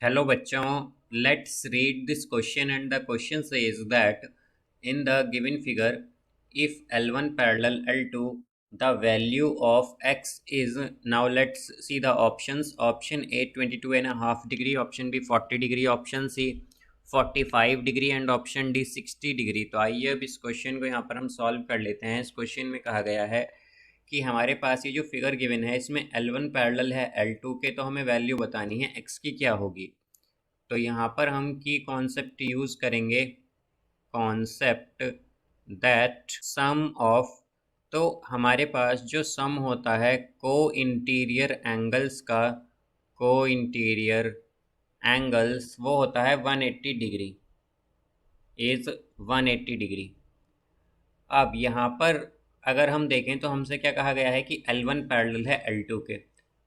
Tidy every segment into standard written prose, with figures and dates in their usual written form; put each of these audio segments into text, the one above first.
Hello बच्चों, let's read this question and the question says that in the given figure, if L1 parallel L2, the value of x is, now let's see the options. Option A 22.5 degree, option B 40 degree, option C 45 degree and option D 60 degree. तो आइए अब इस question को यहाँ पर हम solve कर लेते हैं। इस क्वेश्चन में कहा गया है कि हमारे पास ये जो फिगर गिवन है इसमें L1 पैरेलल है L2 के, तो हमें वैल्यू बतानी है x की क्या होगी। तो यहाँ पर हम की कॉन्सेप्ट यूज़ करेंगे, कॉन्सेप्ट दैट सम ऑफ। तो हमारे पास जो सम होता है को इंटीरियर एंगल्स का, को इंटीरियर एंगल्स वो होता है 180 डिग्री, इज़ 180 डिग्री। अब यहाँ पर अगर हम देखें तो हमसे क्या कहा गया है कि L1 पैरेलल है L2 के।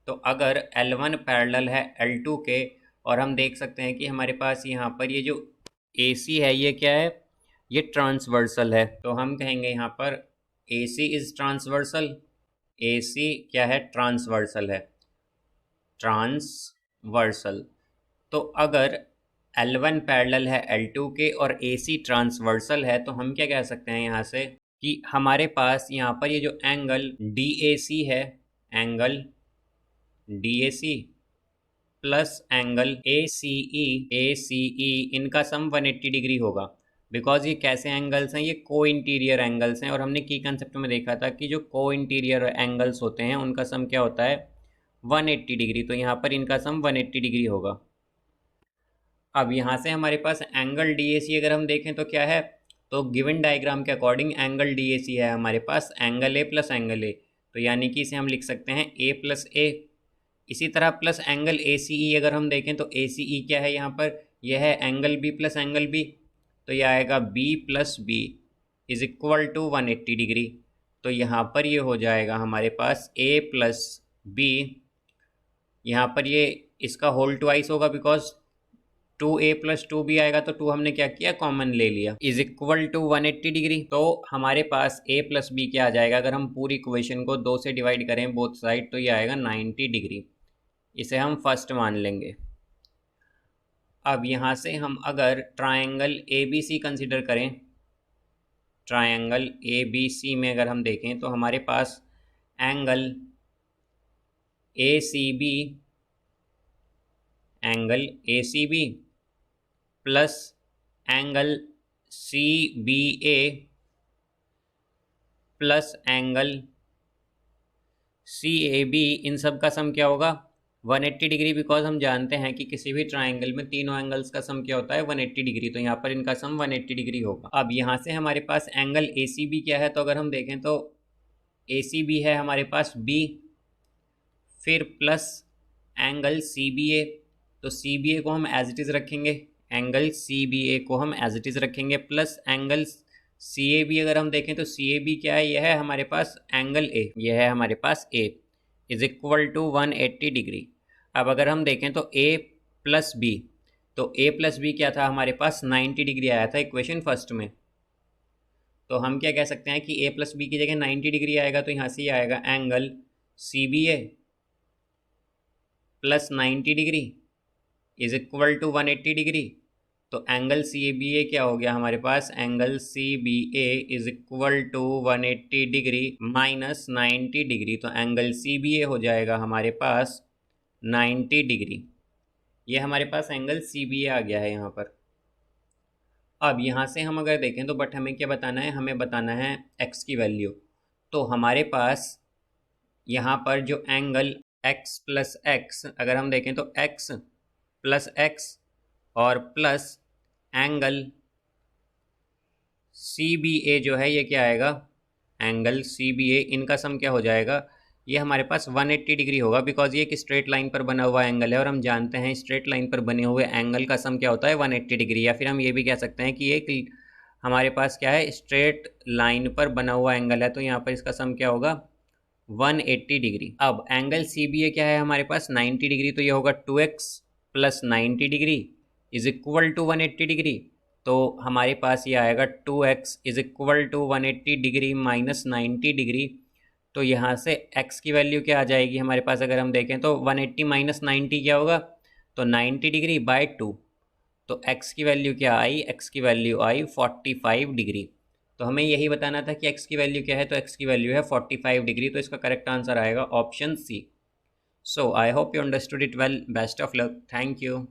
तो अगर L1 पैरेलल है L2 के और हम देख सकते हैं कि हमारे पास यहाँ पर ये जो AC है ये क्या है, ये ट्रांसवर्सल है। तो हम कहेंगे यहाँ पर AC इज़ ट्रांसवर्सल, AC क्या है, ट्रांसवर्सल है, ट्रांसवर्सल। तो अगर L1 पैरेलल है L2 के और AC ट्रांसवर्सल है तो हम क्या कह सकते हैं यहाँ से कि हमारे पास यहाँ पर ये जो एंगल DAC है, angle DAC plus angle ACE इनका सम 180 डिग्री होगा। बिकॉज ये कैसे एंगल्स हैं, ये को इंटीरियर एंगल्स हैं और हमने की कंसेप्ट में देखा था कि जो को इंटीरियर एंगल्स होते हैं उनका सम क्या होता है, 180 डिग्री। तो यहाँ पर इनका सम 180 डिग्री होगा। अब यहाँ से हमारे पास एंगल DAC अगर हम देखें तो क्या है, तो गिवन डायग्राम के अकॉर्डिंग एंगल DAC है हमारे पास angle A plus angle A। तो यानी कि इसे हम लिख सकते हैं A प्लस A। इसी तरह प्लस एंगल ACE अगर हम देखें तो ACE क्या है यहाँ पर, यह है angle B plus angle B। तो यह आएगा B plus B is equal to 180 degree. तो यहाँ पर ये हो जाएगा हमारे पास A प्लस B, यहाँ पर ये इसका होल ट्वाइस होगा बिकॉज 2A प्लस 2B आएगा तो 2 हमने क्या किया, कॉमन ले लिया, इज इक्वल टू 180 डिग्री। तो हमारे पास A प्लस बी क्या आ जाएगा, अगर हम पूरी इक्वेशन को 2 से डिवाइड करें बोथ साइड तो ये आएगा 90 डिग्री। इसे हम फर्स्ट मान लेंगे। अब यहाँ से हम अगर ट्रायंगल ABC कंसिडर करें, ट्रायंगल ABC में अगर हम देखें तो हमारे पास angle ACB, angle ACB plus angle CBA plus angle CAB, इन सब का सम क्या होगा, 180 डिग्री। बिकॉज हम जानते हैं कि किसी भी ट्राइंगल में तीनों एंगल्स का सम क्या होता है, 180 डिग्री। तो यहाँ पर इनका सम 180 डिग्री होगा। अब यहाँ से हमारे पास एंगल ACB क्या है, तो अगर हम देखें तो ACB है हमारे पास B, फिर प्लस एंगल CBA। तो CBA को हम एज इट इज़ रखेंगे, एंगल CBA को हम एज इट इज़ रखेंगे, प्लस एंगल CAB अगर हम देखें तो CAB क्या है, यह है हमारे पास एंगल A, यह है हमारे पास A is equal to 180 degree. अब अगर हम देखें तो A प्लस B, तो A प्लस बी क्या था हमारे पास, 90 डिग्री आया था इक्वेशन फर्स्ट में। तो हम क्या कह सकते हैं कि A प्लस बी की जगह 90 डिग्री आएगा, तो यहाँ से ये आएगा angle CBA plus 90 degree is equal to 180 degree. तो एंगल CBA क्या हो गया हमारे पास, angle CBA is equal to 180 degree minus 90 degree. तो एंगल CBA हो जाएगा हमारे पास 90 डिग्री। ये हमारे पास एंगल CBA आ गया है यहाँ पर। अब यहाँ से हम अगर देखें तो बट हमें क्या बताना है, हमें बताना है x की वैल्यू। तो हमारे पास यहाँ पर जो एंगल x प्लस एक्स अगर हम देखें तो x प्लस एक्स और प्लस एंगल CBA जो है ये क्या आएगा, एंगल CBA इनका सम क्या हो जाएगा, ये हमारे पास 180 डिग्री होगा। बिकॉज ये एक स्ट्रेट लाइन पर बना हुआ एंगल है और हम जानते हैं स्ट्रेट लाइन पर बने हुए एंगल का सम क्या होता है, 180 डिग्री। या फिर हम ये भी कह सकते हैं कि एक हमारे पास क्या है, स्ट्रेट लाइन पर बना हुआ एंगल है, तो यहाँ पर इसका सम क्या होगा, 180 डिग्री। अब एंगल CBA क्या है हमारे पास, 90 डिग्री। तो ये होगा 2x plus 90 degree is equal to 180 degree. तो हमारे पास ये आएगा 2x is equal to 180 degree minus 90 degree. तो यहाँ से x की वैल्यू क्या आ जाएगी हमारे पास, अगर हम देखें तो 180 माइनस 90 क्या होगा, तो 90 डिग्री बाय 2, तो x की वैल्यू क्या आई, x की वैल्यू आई 45 डिग्री। तो हमें यही बताना था कि x की वैल्यू क्या है, तो x की वैल्यू है 45 डिग्री, तो इसका करेक्ट आंसर आएगा option C. So I hope you understood it well, best of luck, thank you.